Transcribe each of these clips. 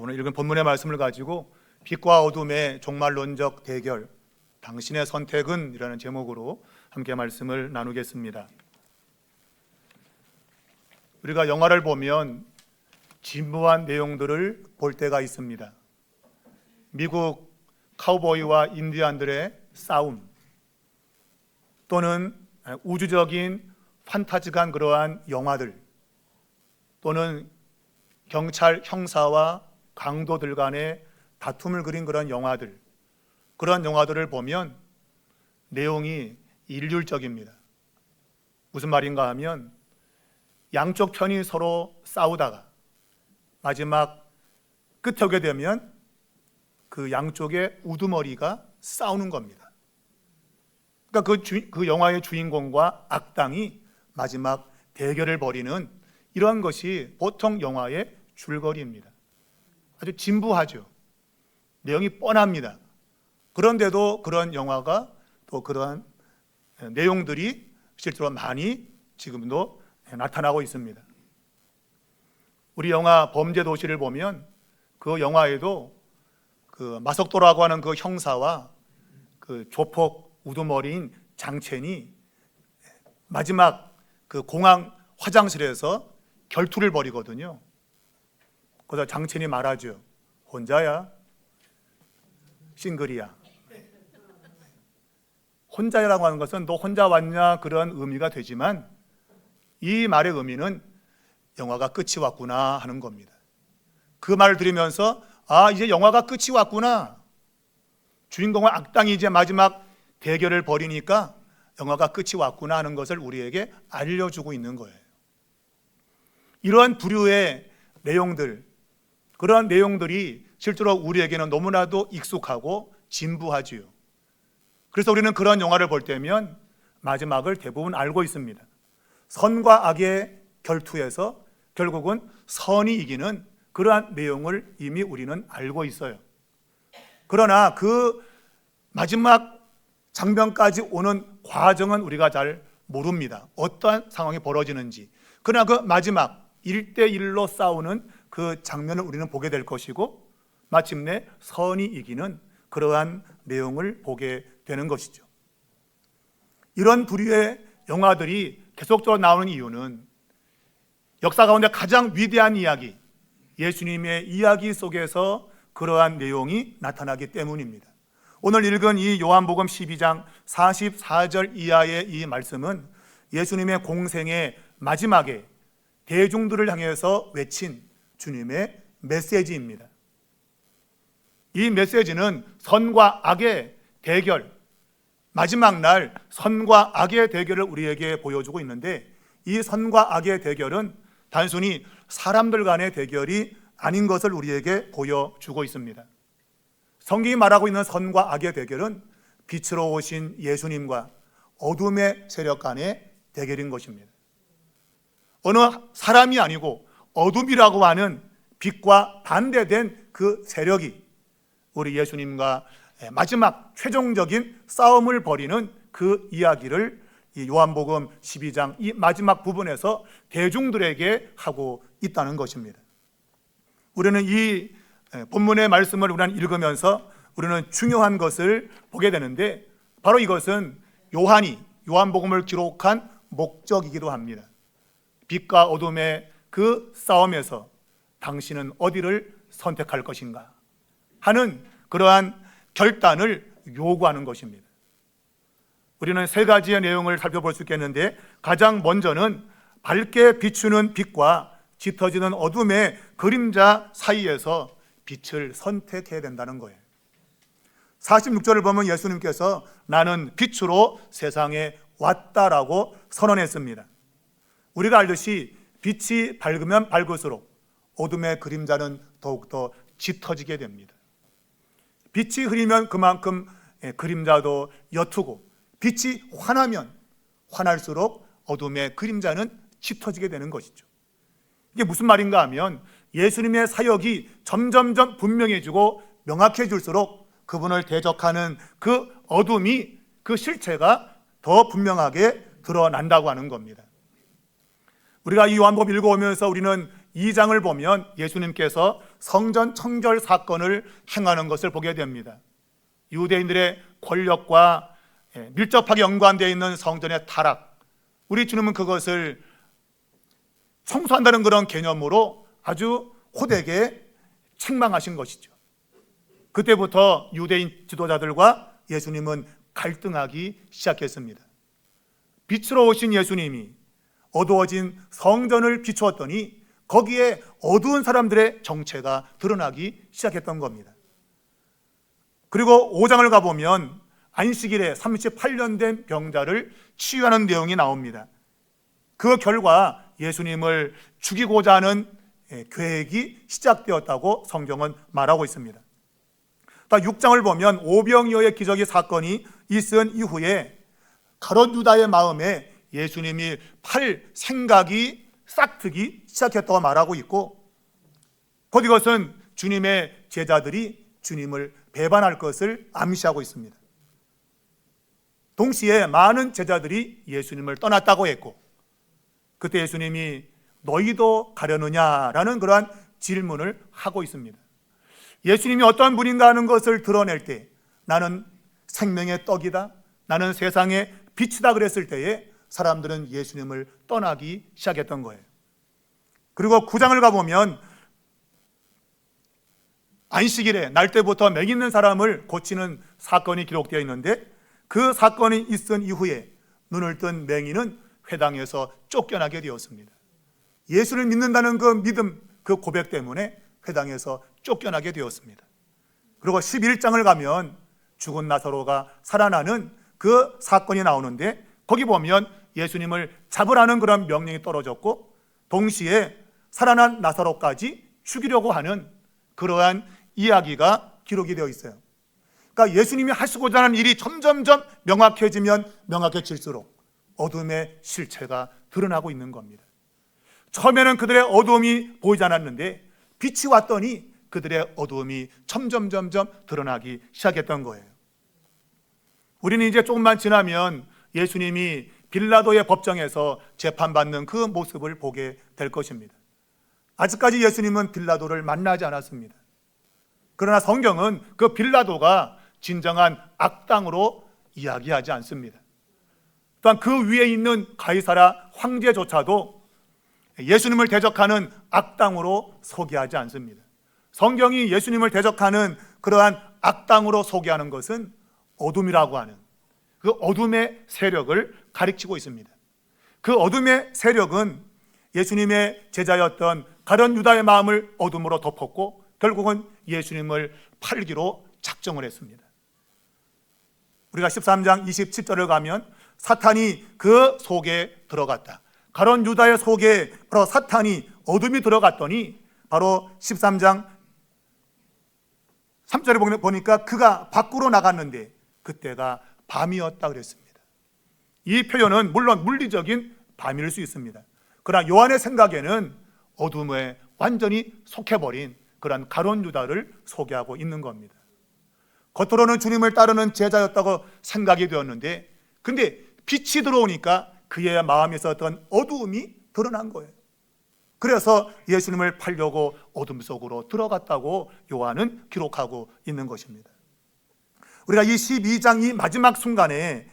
오늘 읽은 본문의 말씀을 가지고 빛과 어둠의 종말론적 대결, 당신의 선택은? 이라는 제목으로 함께 말씀을 나누겠습니다. 우리가 영화를 보면 진부한 내용들을 볼 때가 있습니다. 미국 카우보이와 인디안들의 싸움, 또는 우주적인 판타지한 그러한 영화들, 또는 경찰 형사와 강도들 간의 다툼을 그린 그런 영화들, 그런 영화들을 보면 내용이 일률적입니다. 무슨 말인가 하면 양쪽 편이 서로 싸우다가 마지막 끝에 오게 되면 그 양쪽의 우두머리가 싸우는 겁니다. 그러니까 그 영화의 주인공과 악당이 마지막 대결을 벌이는 이러한 것이 보통 영화의 줄거리입니다. 아주 진부하죠. 내용이 뻔합니다. 그런데도 그런 영화가 또 그러한 내용들이 실제로 많이 지금도 나타나고 있습니다. 우리 영화 범죄도시를 보면 그 영화에도 그 마석도라고 하는 그 형사와 그 조폭 우두머리인 장첸이 마지막 그 공항 화장실에서 결투를 벌이거든요. 그래서 장첸이 말하죠. 혼자야? 싱글이야? 혼자라고 하는 것은 너 혼자 왔냐 그런 의미가 되지만 이 말의 의미는 영화가 끝이 왔구나 하는 겁니다. 그 말을 들으면서 이제 영화가 끝이 왔구나. 주인공과 악당이 이제 마지막 대결을 벌이니까 영화가 끝이 왔구나 하는 것을 우리에게 알려주고 있는 거예요. 이러한 부류의 내용들, 그러한 내용들이 실제로 우리에게는 너무나도 익숙하고 진부하지요. 그래서 우리는 그런 영화를 볼 때면 마지막을 대부분 알고 있습니다. 선과 악의 결투에서 결국은 선이 이기는 그러한 내용을 이미 우리는 알고 있어요. 그러나 그 마지막 장면까지 오는 과정은 우리가 잘 모릅니다. 어떠한 상황이 벌어지는지. 그러나 그 마지막 1대1로 싸우는 그 장면을 우리는 보게 될 것이고 마침내 선이 이기는 그러한 내용을 보게 되는 것이죠. 이런 부류의 영화들이 계속적으로 나오는 이유는 역사 가운데 가장 위대한 이야기, 예수님의 이야기 속에서 그러한 내용이 나타나기 때문입니다. 오늘 읽은 이 요한복음 12장 44절 이하의 이 말씀은 예수님의 공생의 마지막에 대중들을 향해서 외친 주님의 메시지입니다. 이 메시지는 선과 악의 대결, 마지막 날 선과 악의 대결을 우리에게 보여주고 있는데 이 선과 악의 대결은 단순히 사람들 간의 대결이 아닌 것을 우리에게 보여주고 있습니다. 성경이 말하고 있는 선과 악의 대결은 빛으로 오신 예수님과 어둠의 세력 간의 대결인 것입니다. 어느 사람이 아니고 어둠이라고 하는 빛과 반대된 그 세력이 우리 예수님과 마지막 최종적인 싸움을 벌이는 그 이야기를 이 요한복음 12장 이 마지막 부분에서 대중들에게 하고 있다는 것입니다. 우리는 이 본문의 말씀을 우리는 읽으면서 우리는 중요한 것을 보게 되는데 바로 이것은 요한복음을 기록한 목적이기도 합니다. 빛과 어둠의 그 싸움에서 당신은 어디를 선택할 것인가 하는 그러한 결단을 요구하는 것입니다. 우리는 세 가지의 내용을 살펴볼 수 있겠는데 가장 먼저는 밝게 비추는 빛과 짙어지는 어둠의 그림자 사이에서 빛을 선택해야 된다는 거예요. 46절을 보면 예수님께서 나는 빛으로 세상에 왔다라고 선언했습니다. 우리가 알듯이 빛이 밝으면 밝을수록 어둠의 그림자는 더욱더 짙어지게 됩니다. 빛이 흐리면 그만큼 그림자도 옅고 빛이 환하면 환할수록 어둠의 그림자는 짙어지게 되는 것이죠. 이게 무슨 말인가 하면 예수님의 사역이 점점점 분명해지고 명확해질수록 그분을 대적하는 그 어둠이 그 실체가 더 분명하게 드러난다고 하는 겁니다. 우리가 이 요한복음 읽어오면서 우리는 2장을 보면 예수님께서 성전 청결 사건을 행하는 것을 보게 됩니다. 유대인들의 권력과 밀접하게 연관되어 있는 성전의 타락, 우리 주님은 그것을 청소한다는 그런 개념으로 아주 호되게 책망하신 것이죠. 그때부터 유대인 지도자들과 예수님은 갈등하기 시작했습니다. 빛으로 오신 예수님이 어두워진 성전을 비추었더니 거기에 어두운 사람들의 정체가 드러나기 시작했던 겁니다. 그리고 5장을 가보면 안식일에 38년 된 병자를 치유하는 내용이 나옵니다. 그 결과 예수님을 죽이고자 하는 계획이 시작되었다고 성경은 말하고 있습니다. 6장을 보면 오병이어의 기적의 사건이 있은 이후에 가룟 유다의 마음에 예수님이 팔 생각이 싹트기 시작했다고 말하고 있고, 곧 이것은 주님의 제자들이 주님을 배반할 것을 암시하고 있습니다. 동시에 많은 제자들이 예수님을 떠났다고 했고, 그때 예수님이 너희도 가려느냐라는 그러한 질문을 하고 있습니다. 예수님이 어떤 분인가 하는 것을 드러낼 때 나는 생명의 떡이다, 나는 세상의 빛이다 그랬을 때에 사람들은 예수님을 떠나기 시작했던 거예요. 그리고 9장을 가보면 안식일에 날 때부터 맹 있는 사람을 고치는 사건이 기록되어 있는데, 그 사건이 있은 이후에 눈을 뜬 맹인은 회당에서 쫓겨나게 되었습니다. 예수를 믿는다는 그 믿음, 그 고백 때문에 회당에서 쫓겨나게 되었습니다. 그리고 11장을 가면 죽은 나사로가 살아나는 그 사건이 나오는데, 거기 보면 예수님을 잡으라는 그런 명령이 떨어졌고, 동시에 살아난 나사로까지 죽이려고 하는 그러한 이야기가 기록이 되어 있어요. 그러니까 예수님이 하시고자 하는 일이 점점점 명확해지면 명확해질수록 어둠의 실체가 드러나고 있는 겁니다. 처음에는 그들의 어두움이 보이지 않았는데 빛이 왔더니 그들의 어두움이 점점 드러나기 시작했던 거예요. 우리는 이제 조금만 지나면 예수님이 빌라도의 법정에서 재판받는 그 모습을 보게 될 것입니다. 아직까지 예수님은 빌라도를 만나지 않았습니다. 그러나 성경은 그 빌라도가 진정한 악당으로 이야기하지 않습니다. 또한 그 위에 있는 가이사라 황제조차도 예수님을 대적하는 악당으로 소개하지 않습니다. 성경이 예수님을 대적하는 그러한 악당으로 소개하는 것은 어둠이라고 하는 그 어둠의 세력을 가리키고 있습니다. 그 어둠의 세력은 예수님의 제자였던 가룟 유다의 마음을 어둠으로 덮었고, 결국은 예수님을 팔기로 작정을 했습니다. 우리가 13장 27절을 가면 사탄이 그 속에 들어갔다. 가룟 유다의 속에 바로 사탄이 어둠이 들어갔더니 바로 13장 3절에 보니까 그가 밖으로 나갔는데 그때가 밤이었다 그랬습니다. 이 표현은 물론 물리적인 밤일 수 있습니다. 그러나 요한의 생각에는 어둠에 완전히 속해버린 그런 가룟 유다를 소개하고 있는 겁니다. 겉으로는 주님을 따르는 제자였다고 생각이 되었는데, 근데 빛이 들어오니까 그의 마음에 있었던 어두움이 드러난 거예요. 그래서 예수님을 팔려고 어둠 속으로 들어갔다고 요한은 기록하고 있는 것입니다. 우리가 이 12장 이 마지막 순간에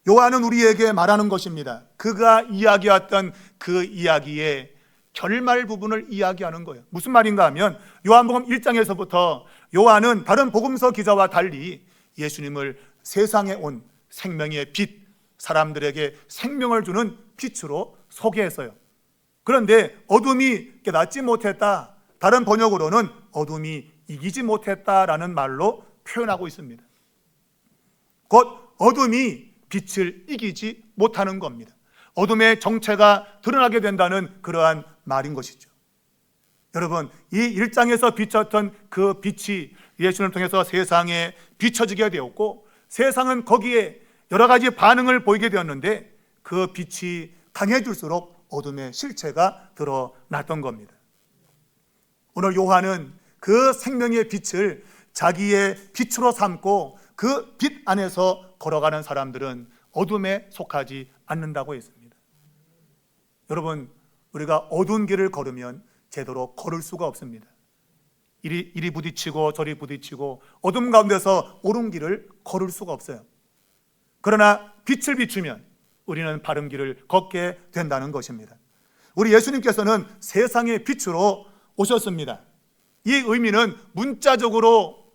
요한은 우리에게 말하는 것입니다. 그가 이야기했던 그 이야기의 결말 부분을 이야기하는 거예요. 무슨 말인가 하면 요한복음 1장에서부터 요한은 다른 복음서 기자와 달리 예수님을 세상에 온 생명의 빛, 사람들에게 생명을 주는 빛으로 소개했어요. 그런데 어둠이 깨닫지 못했다, 다른 번역으로는 어둠이 이기지 못했다라는 말로 표현하고 있습니다. 곧 어둠이 빛을 이기지 못하는 겁니다. 어둠의 정체가 드러나게 된다는 그러한 말인 것이죠. 여러분, 이 1장에서 비쳤던 그 빛이 예수님을 통해서 세상에 비춰지게 되었고, 세상은 거기에 여러 가지 반응을 보이게 되었는데 그 빛이 강해질수록 어둠의 실체가 드러났던 겁니다. 오늘 요한은 그 생명의 빛을 자기의 빛으로 삼고 그 빛 안에서 걸어가는 사람들은 어둠에 속하지 않는다고 했습니다. 여러분, 우리가 어두운 길을 걸으면 제대로 걸을 수가 없습니다. 이리 부딪히고 저리 부딪히고 어둠 가운데서 옳은 길을 걸을 수가 없어요. 그러나 빛을 비추면 우리는 바른 길을 걷게 된다는 것입니다. 우리 예수님께서는 세상의 빛으로 오셨습니다. 이 의미는 문자적으로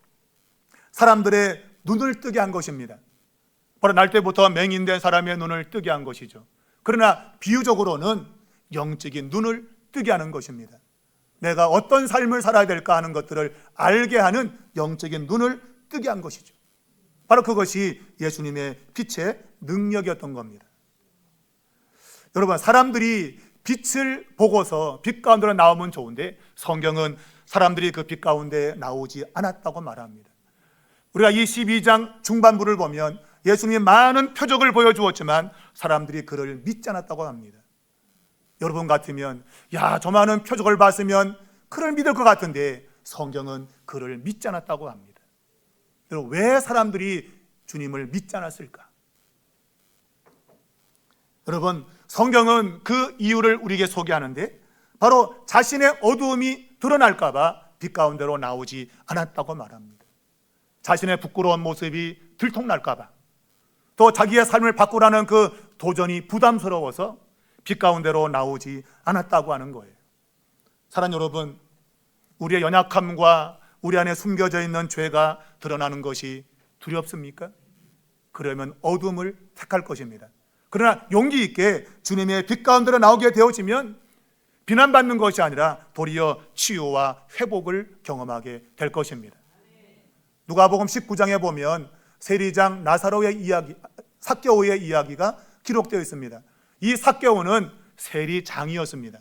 사람들의 눈을 뜨게 한 것입니다. 바로 날 때부터 맹인된 사람의 눈을 뜨게 한 것이죠. 그러나 비유적으로는 영적인 눈을 뜨게 하는 것입니다. 내가 어떤 삶을 살아야 될까 하는 것들을 알게 하는 영적인 눈을 뜨게 한 것이죠. 바로 그것이 예수님의 빛의 능력이었던 겁니다. 여러분, 사람들이 빛을 보고서 빛 가운데로 나오면 좋은데 성경은 사람들이 그 빛 가운데 나오지 않았다고 말합니다. 우리가 이 12장 중반부를 보면 예수님이 많은 표적을 보여주었지만 사람들이 그를 믿지 않았다고 합니다. 여러분 같으면 저 많은 표적을 봤으면 그를 믿을 것 같은데 성경은 그를 믿지 않았다고 합니다. 여러분, 왜 사람들이 주님을 믿지 않았을까? 여러분, 성경은 그 이유를 우리에게 소개하는데 바로 자신의 어두움이 드러날까 봐 빛 가운데로 나오지 않았다고 말합니다. 자신의 부끄러운 모습이 들통날까 봐, 또 자기의 삶을 바꾸라는 그 도전이 부담스러워서 빛 가운데로 나오지 않았다고 하는 거예요. 사랑하는 여러분, 우리의 연약함과 우리 안에 숨겨져 있는 죄가 드러나는 것이 두렵습니까? 그러면 어둠을 택할 것입니다. 그러나 용기 있게 주님의 빛 가운데로 나오게 되어지면 비난받는 것이 아니라 도리어 치유와 회복을 경험하게 될 것입니다. 누가복음 19장에 보면 세리장 나사로의 이야기, 삭개오의 이야기가 기록되어 있습니다. 이 삭개오는 세리장이었습니다.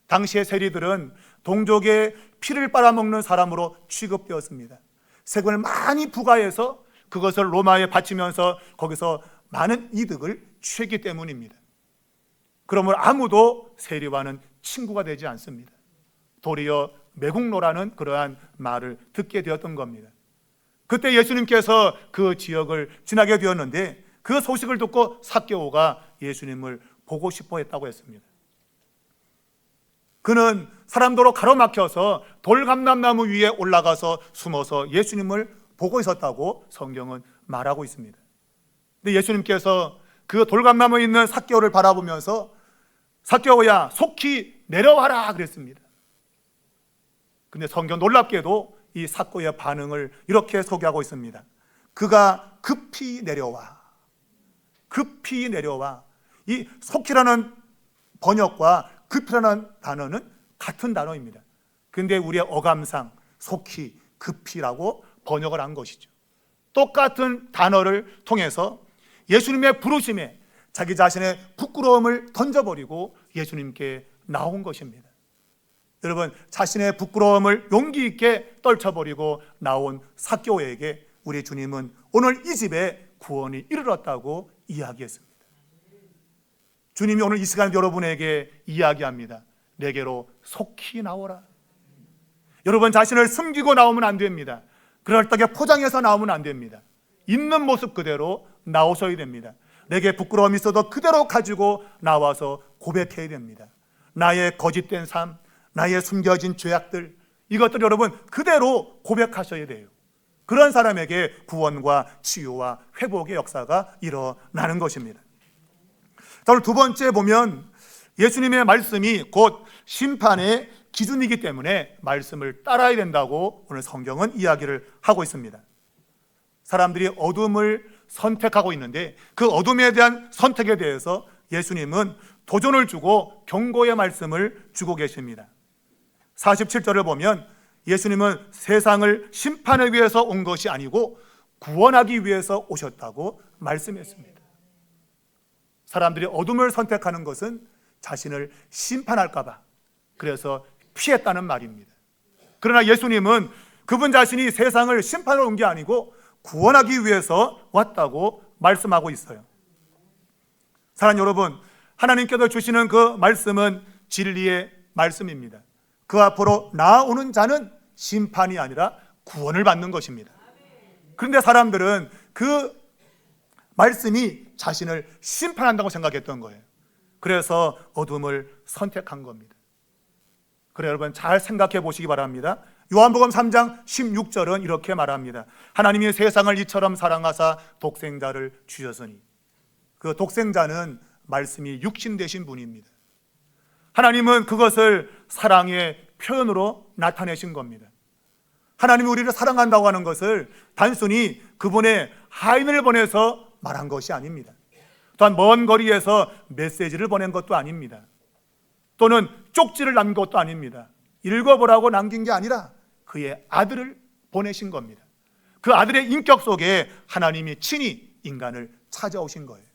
당시의 세리들은 동족의 피를 빨아먹는 사람으로 취급되었습니다. 세금을 많이 부과해서 그것을 로마에 바치면서 거기서 많은 이득을 취했기 때문입니다. 그러므로 아무도 세리와는 친구가 되지 않습니다. 도리어 매국노라는 그러한 말을 듣게 되었던 겁니다. 그때 예수님께서 그 지역을 지나게 되었는데 그 소식을 듣고 삭개오가 예수님을 보고 싶어 했다고 했습니다. 그는 사람도로 가로막혀서 돌감람나무 위에 올라가서 숨어서 예수님을 보고 있었다고 성경은 말하고 있습니다. 근데 예수님께서 그 돌감나무에 있는 삭개오를 바라보면서 삭개오야, 속히 내려와라 그랬습니다. 근데 성경 놀랍게도 이 삭개오의 반응을 이렇게 소개하고 있습니다. 그가 급히 내려와. 급히 내려와. 이 속히라는 번역과 급히라는 단어는 같은 단어입니다. 그런데 우리의 어감상 속히, 급히라고 번역을 한 것이죠. 똑같은 단어를 통해서 예수님의 부르심에 자기 자신의 부끄러움을 던져버리고 예수님께 나온 것입니다. 여러분, 자신의 부끄러움을 용기 있게 떨쳐버리고 나온 삭개오에게 우리 주님은 오늘 이 집에 구원이 이르렀다고 이야기했습니다. 주님이 오늘 이 시간 여러분에게 이야기합니다. 내게로 속히 나오라. 여러분, 자신을 숨기고 나오면 안 됩니다. 그럴듯하게 포장해서 나오면 안 됩니다. 있는 모습 그대로 나오셔야 됩니다. 내게 부끄러움이 있어도 그대로 가지고 나와서 고백해야 됩니다. 나의 거짓된 삶, 나의 숨겨진 죄악들, 이것들 여러분 그대로 고백하셔야 돼요. 그런 사람에게 구원과 치유와 회복의 역사가 일어나는 것입니다. 자, 오늘 두 번째 보면 예수님의 말씀이 곧 심판의 기준이기 때문에 말씀을 따라야 된다고 오늘 성경은 이야기를 하고 있습니다. 사람들이 어둠을 선택하고 있는데 그 어둠에 대한 선택에 대해서 예수님은 도전을 주고 경고의 말씀을 주고 계십니다. 47절을 보면 예수님은 세상을 심판하기 위해서 온 것이 아니고 구원하기 위해서 오셨다고 말씀했습니다. 사람들이 어둠을 선택하는 것은 자신을 심판할까 봐 그래서 피했다는 말입니다. 그러나 예수님은 그분 자신이 세상을 심판하러 온 게 아니고 구원하기 위해서 왔다고 말씀하고 있어요. 사랑하는 여러분, 하나님께서 주시는 그 말씀은 진리의 말씀입니다. 그 앞으로 나아오는 자는 심판이 아니라 구원을 받는 것입니다. 그런데 사람들은 그 말씀이 자신을 심판한다고 생각했던 거예요. 그래서 어둠을 선택한 겁니다. 그래 여러분 잘 생각해 보시기 바랍니다. 요한복음 3장 16절은 이렇게 말합니다. 하나님이 세상을 이처럼 사랑하사 독생자를 주셨으니, 그 독생자는 말씀이 육신 되신 분입니다. 하나님은 그것을 사랑의 표현으로 나타내신 겁니다. 하나님이 우리를 사랑한다고 하는 것을 단순히 그분의 하인을 보내서 말한 것이 아닙니다. 또한 먼 거리에서 메시지를 보낸 것도 아닙니다. 또는 쪽지를 남긴 것도 아닙니다. 읽어보라고 남긴 게 아니라 그의 아들을 보내신 겁니다. 그 아들의 인격 속에 하나님이 친히 인간을 찾아오신 거예요.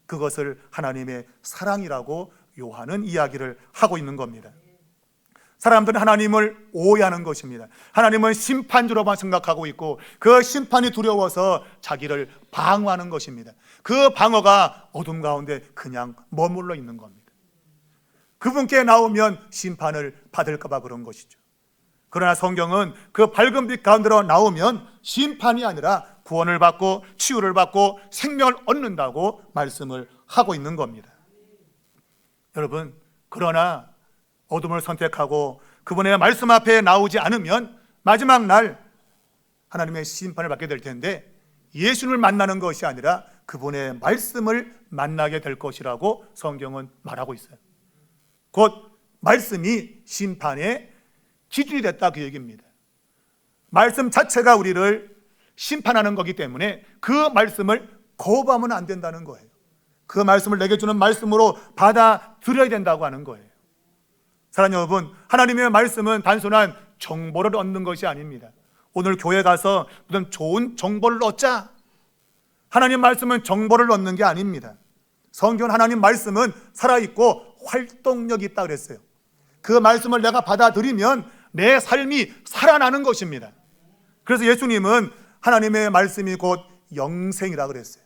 그것을 하나님의 사랑이라고 요한은 이야기를 하고 있는 겁니다. 사람들은 하나님을 오해하는 것입니다. 하나님은 심판주로만 생각하고 있고 그 심판이 두려워서 자기를 방어하는 것입니다. 그 방어가 어둠 가운데 그냥 머물러 있는 겁니다. 그분께 나오면 심판을 받을까 봐 그런 것이죠. 그러나 성경은 그 밝은 빛 가운데로 나오면 심판이 아니라 구원을 받고 치유를 받고 생명을 얻는다고 말씀을 하고 있는 겁니다. 여러분, 그러나 어둠을 선택하고 그분의 말씀 앞에 나오지 않으면 마지막 날 하나님의 심판을 받게 될 텐데, 예수님을 만나는 것이 아니라 그분의 말씀을 만나게 될 것이라고 성경은 말하고 있어요. 곧 말씀이 심판의 기준이 됐다, 그 얘기입니다. 말씀 자체가 우리를 심판하는 거기 때문에 그 말씀을 거부하면 안 된다는 거예요. 그 말씀을 내게 주는 말씀으로 받아들여야 된다고 하는 거예요. 사랑하는 여러분, 하나님의 말씀은 단순한 정보를 얻는 것이 아닙니다. 오늘 교회 가서 무슨 좋은 정보를 얻자, 하나님 말씀은 정보를 얻는 게 아닙니다. 성경 하나님 말씀은 살아있고 활동력이 있다 그랬어요. 그 말씀을 내가 받아들이면 내 삶이 살아나는 것입니다. 그래서 예수님은 하나님의 말씀이 곧 영생이라 그랬어요.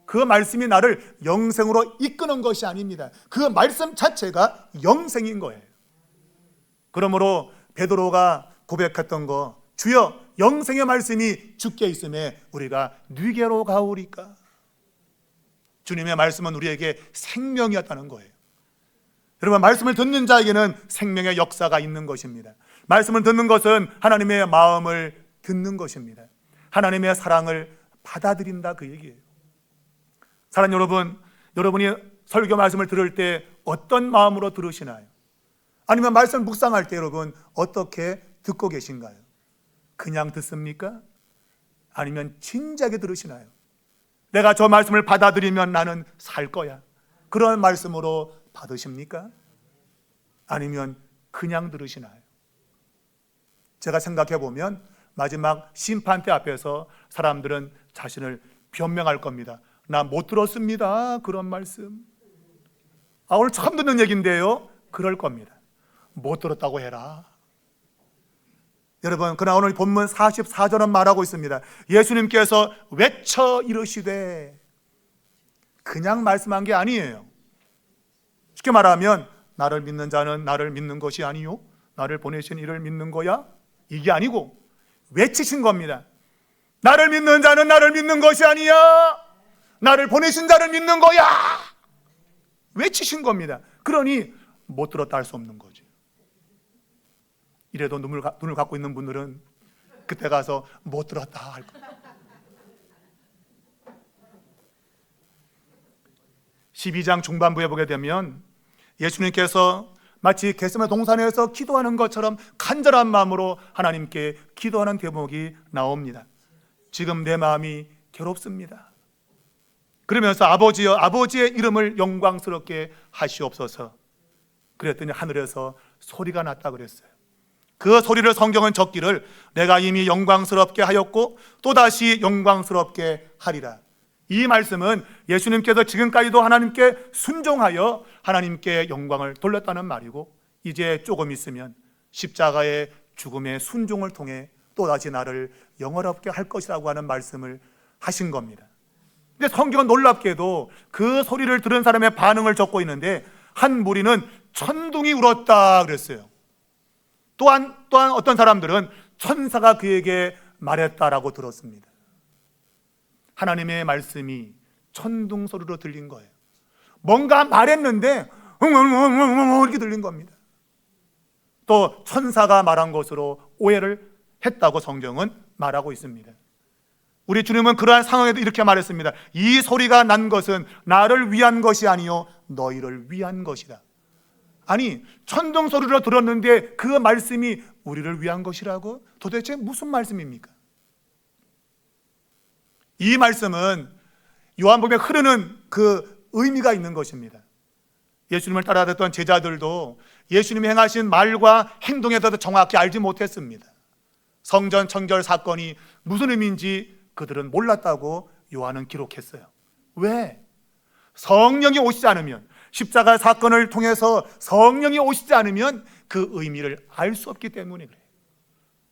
그 말씀이 나를 영생으로 이끄는 것이 아닙니다. 그 말씀 자체가 영생인 거예요. 그러므로 베드로가 고백했던 거, 주여 영생의 말씀이 주께 있음에 우리가 누게로 가오리까? 주님의 말씀은 우리에게 생명이었다는 거예요. 여러분, 말씀을 듣는 자에게는 생명의 역사가 있는 것입니다. 말씀을 듣는 것은 하나님의 마음을 듣는 것입니다. 하나님의 사랑을 받아들인다, 그 얘기예요. 사랑하는 여러분, 여러분이 설교 말씀을 들을 때 어떤 마음으로 들으시나요? 아니면 말씀 묵상할 때 여러분 어떻게 듣고 계신가요? 그냥 듣습니까? 아니면 진지하게 들으시나요? 내가 저 말씀을 받아들이면 나는 살 거야, 그런 말씀으로 받으십니까? 아니면 그냥 들으시나요? 제가 생각해 보면 마지막 심판대 앞에서 사람들은 자신을 변명할 겁니다. 나 못 들었습니다, 그런 말씀. 오늘 처음 듣는 얘기인데요, 그럴 겁니다. 못 들었다고 해라. 여러분, 그러나 오늘 본문 44절은 말하고 있습니다. 예수님께서 외쳐 이르시되, 그냥 말씀한 게 아니에요. 쉽게 말하면 나를 믿는 자는 나를 믿는 것이 아니요 나를 보내신 이를 믿는 거야, 이게 아니고 외치신 겁니다. 나를 믿는 자는 나를 믿는 것이 아니야, 나를 보내신 자를 믿는 거야, 외치신 겁니다. 그러니 못 들었다 할 수 없는 거죠. 이래도 눈을 갖고 있는 분들은 그때 가서 못 들었다 할 거예요. 12장 중반부에 보게 되면 예수님께서 마치 겟세마네 동산에서 기도하는 것처럼 간절한 마음으로 하나님께 기도하는 대목이 나옵니다. 지금 내 마음이 괴롭습니다. 그러면서 아버지여, 아버지의 이름을 영광스럽게 하시옵소서. 그랬더니 하늘에서 소리가 났다 그랬어요. 그 소리를 성경은 적기를 내가 이미 영광스럽게 하였고 또다시 영광스럽게 하리라. 이 말씀은 예수님께서 지금까지도 하나님께 순종하여 하나님께 영광을 돌렸다는 말이고, 이제 조금 있으면 십자가의 죽음의 순종을 통해 또다시 나를 영원롭게 할 것이라고 하는 말씀을 하신 겁니다. 근데 성경은 놀랍게도 그 소리를 들은 사람의 반응을 적고 있는데, 한 무리는 천둥이 울었다 그랬어요. 또한 어떤 사람들은 천사가 그에게 말했다라고 들었습니다. 하나님의 말씀이 천둥 소리로 들린 거예요. 뭔가 말했는데 이렇게 들린 겁니다. 또 천사가 말한 것으로 오해를 했다고 성경은 말하고 있습니다. 우리 주님은 그러한 상황에도 이렇게 말했습니다. 이 소리가 난 것은 나를 위한 것이 아니요 너희를 위한 것이다. 아니, 천둥 소리로 들었는데 그 말씀이 우리를 위한 것이라고? 도대체 무슨 말씀입니까? 이 말씀은 요한복음에 흐르는 그 의미가 있는 것입니다. 예수님을 따라다녔던 제자들도 예수님이 행하신 말과 행동에 대해서 정확히 알지 못했습니다. 성전 청결 사건이 무슨 의미인지 그들은 몰랐다고 요한은 기록했어요. 왜? 성령이 오시지 않으면, 십자가 사건을 통해서 성령이 오시지 않으면 그 의미를 알 수 없기 때문에 그래요.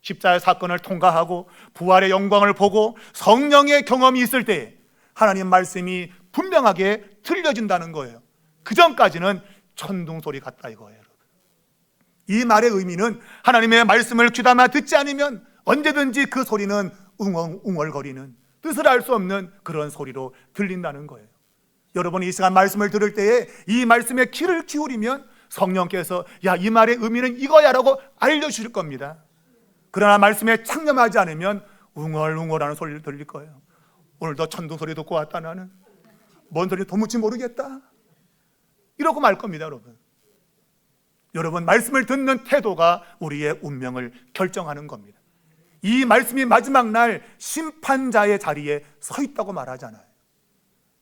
십자가 사건을 통과하고 부활의 영광을 보고 성령의 경험이 있을 때 하나님 말씀이 분명하게 들려진다는 거예요. 그 전까지는 천둥 소리 같다 이거예요. 이 말의 의미는 하나님의 말씀을 귀담아 듣지 않으면 언제든지 그 소리는 웅얼거리는, 뜻을 알 수 없는 그런 소리로 들린다는 거예요. 여러분이 이 시간 말씀을 들을 때에 이 말씀에 귀를 기울이면 성령께서 야, 이 말의 의미는 이거야 라고 알려주실 겁니다. 그러나 말씀에 창념하지 않으면 웅얼웅얼하는 소리를 들릴 거예요. 오늘도 천둥 소리 듣고 왔다 나는. 뭔 소리 도무지 모르겠다. 이러고 말 겁니다, 여러분. 여러분, 말씀을 듣는 태도가 우리의 운명을 결정하는 겁니다. 이 말씀이 마지막 날 심판자의 자리에 서 있다고 말하잖아요.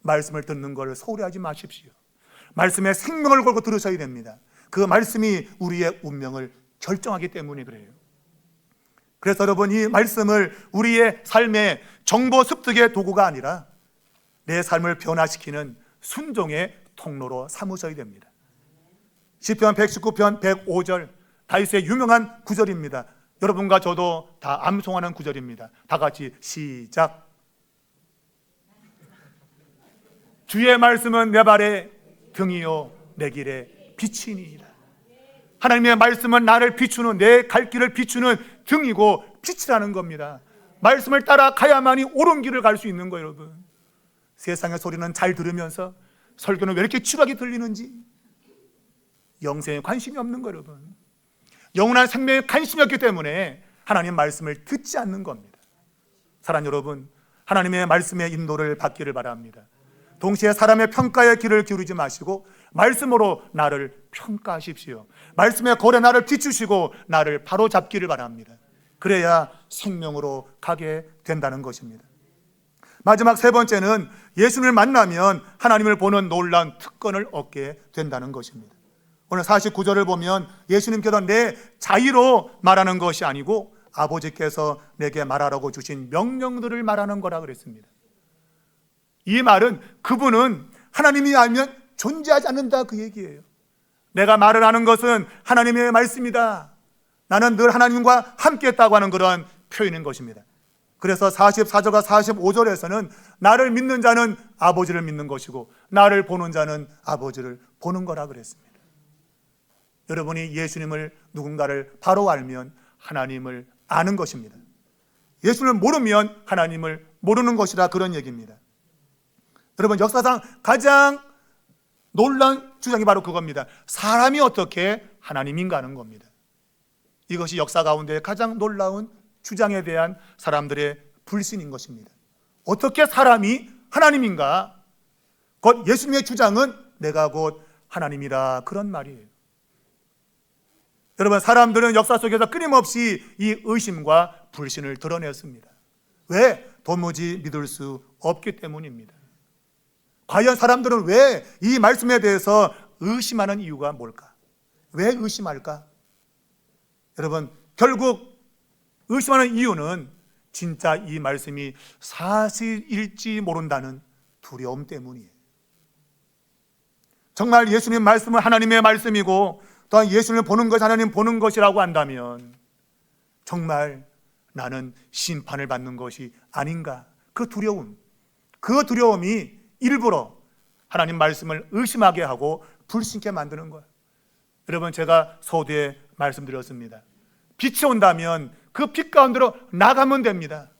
말씀을 듣는 걸 소홀히 하지 마십시오. 말씀에 생명을 걸고 들으셔야 됩니다. 그 말씀이 우리의 운명을 결정하기 때문에 그래요. 그래서 여러분, 이 말씀을 우리의 삶의 정보 습득의 도구가 아니라 내 삶을 변화시키는 순종의 통로로 삼으셔야 됩니다. 시편 119편 105절, 다윗의 유명한 구절입니다. 여러분과 저도 다 암송하는 구절입니다. 다 같이 시작. 주의 말씀은 내 발의 등이요 내 길의 빛이니이다. 하나님의 말씀은 나를 비추는, 내 갈 길을 비추는 등이고 빛이라는 겁니다. 말씀을 따라 가야만이 옳은 길을 갈 수 있는 거예요, 여러분. 세상의 소리는 잘 들으면서 설교는 왜 이렇게 지루하게 들리는지, 영생에 관심이 없는 거예요, 여러분. 영원한 생명에 관심이 없기 때문에 하나님 말씀을 듣지 않는 겁니다. 사랑하는 여러분, 하나님의 말씀의 인도를 받기를 바랍니다. 동시에 사람의 평가에 귀를 기울이지 마시고 말씀으로 나를 평가하십시오. 말씀의 거울에 나를 비추시고 나를 바로잡기를 바랍니다. 그래야 생명으로 가게 된다는 것입니다. 마지막 세 번째는 예수님을 만나면 하나님을 보는 놀라운 특권을 얻게 된다는 것입니다. 오늘 49절을 보면 예수님께서 내 자의로 말하는 것이 아니고 아버지께서 내게 말하라고 주신 명령들을 말하는 거라 그랬습니다. 이 말은 그분은 하나님이 알면 존재하지 않는다 그 얘기예요. 내가 말을 하는 것은 하나님의 말씀이다. 나는 늘 하나님과 함께 했다고 하는 그런 표현인 것입니다. 그래서 44절과 45절에서는 나를 믿는 자는 아버지를 믿는 것이고 나를 보는 자는 아버지를 보는 거라 그랬습니다. 여러분이 예수님을, 누군가를 바로 알면 하나님을 아는 것입니다. 예수님을 모르면 하나님을 모르는 것이라 그런 얘기입니다. 여러분, 역사상 가장 놀라운 주장이 바로 그겁니다. 사람이 어떻게 하나님인가 하는 겁니다. 이것이 역사 가운데 가장 놀라운 주장에 대한 사람들의 불신인 것입니다. 어떻게 사람이 하나님인가? 곧 예수님의 주장은 내가 곧 하나님이라 그런 말이에요. 여러분, 사람들은 역사 속에서 끊임없이 이 의심과 불신을 드러냈습니다. 왜? 도무지 믿을 수 없기 때문입니다. 과연 사람들은 왜 이 말씀에 대해서 의심하는 이유가 뭘까? 왜 의심할까? 여러분, 결국 의심하는 이유는 진짜 이 말씀이 사실일지 모른다는 두려움 때문이에요. 정말 예수님 말씀은 하나님의 말씀이고 또한 예수님을 보는 것이 하나님 보는 것이라고 한다면 정말 나는 심판을 받는 것이 아닌가? 그 두려움이 일부러 하나님 말씀을 의심하게 하고 불신케 만드는 거예요. 여러분, 제가 서두에 말씀드렸습니다. 빛이 온다면 그 빛 가운데로 나가면 됩니다.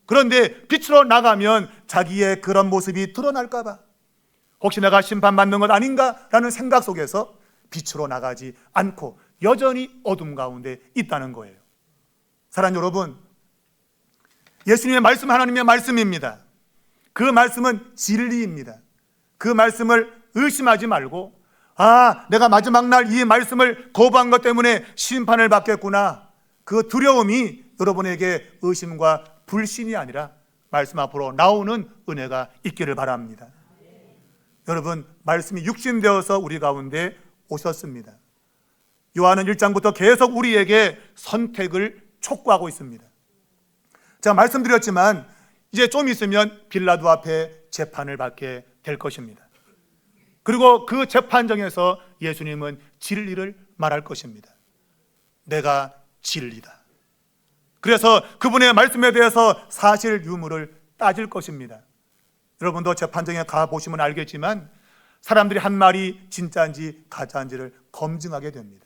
그런데 빛으로 나가면 자기의 그런 모습이 드러날까 봐 혹시 내가 심판받는 것 아닌가라는 생각 속에서 빛으로 나가지 않고 여전히 어둠 가운데 있다는 거예요. 사랑하는 여러분, 예수님의 말씀 하나님의 말씀입니다. 그 말씀은 진리입니다. 그 말씀을 의심하지 말고 내가 마지막 날 이 말씀을 거부한 것 때문에 심판을 받겠구나, 그 두려움이 여러분에게 의심과 불신이 아니라 말씀 앞으로 나오는 은혜가 있기를 바랍니다. 여러분, 말씀이 육신되어서 우리 가운데 오셨습니다. 요한은 1장부터 계속 우리에게 선택을 촉구하고 있습니다. 제가 말씀드렸지만 이제 좀 있으면 빌라도 앞에 재판을 받게 될 것입니다. 그리고 그 재판정에서 예수님은 진리를 말할 것입니다. 내가 진리다. 그래서 그분의 말씀에 대해서 사실 유무를 따질 것입니다. 여러분도 재판정에 가보시면 알겠지만 사람들이 한 말이 진짜인지 가짜인지를 검증하게 됩니다.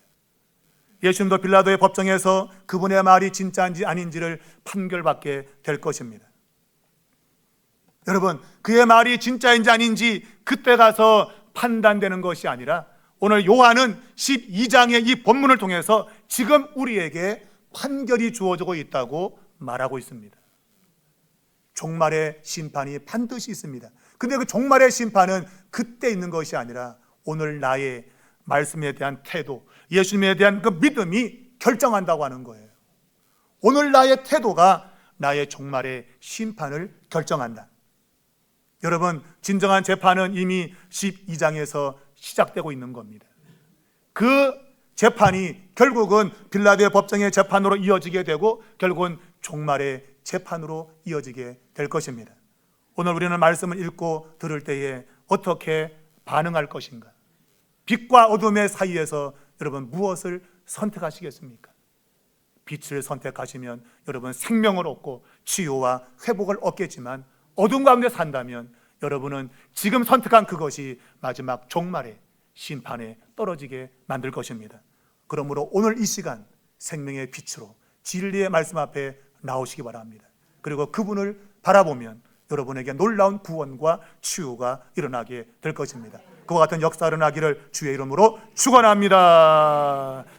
예수님도 빌라도의 법정에서 그분의 말이 진짜인지 아닌지를 판결받게 될 것입니다. 여러분, 그의 말이 진짜인지 아닌지 그때 가서 판단되는 것이 아니라 오늘 요한은 12장의 이 본문을 통해서 지금 우리에게 판결이 주어지고 있다고 말하고 있습니다. 종말의 심판이 반드시 있습니다. 근데 그 종말의 심판은 그때 있는 것이 아니라 오늘 나의 말씀에 대한 태도, 예수님에 대한 그 믿음이 결정한다고 하는 거예요. 오늘 나의 태도가 나의 종말의 심판을 결정한다. 여러분, 진정한 재판은 이미 12장에서 시작되고 있는 겁니다. 그 재판이 결국은 빌라도의 법정의 재판으로 이어지게 되고 결국은 종말의 재판으로 이어지게 될 것입니다. 오늘 우리는 말씀을 읽고 들을 때에 어떻게 반응할 것인가? 빛과 어둠의 사이에서 여러분 무엇을 선택하시겠습니까? 빛을 선택하시면 여러분 생명을 얻고 치유와 회복을 얻겠지만 어둠 가운데 산다면 여러분은 지금 선택한 그것이 마지막 종말의 심판에 떨어지게 만들 것입니다. 그러므로 오늘 이 시간 생명의 빛으로 진리의 말씀 앞에 나오시기 바랍니다. 그리고 그분을 바라보면 여러분에게 놀라운 구원과 치유가 일어나게 될 것입니다. 그와 같은 역사 일어나기를 주의 이름으로 축원합니다.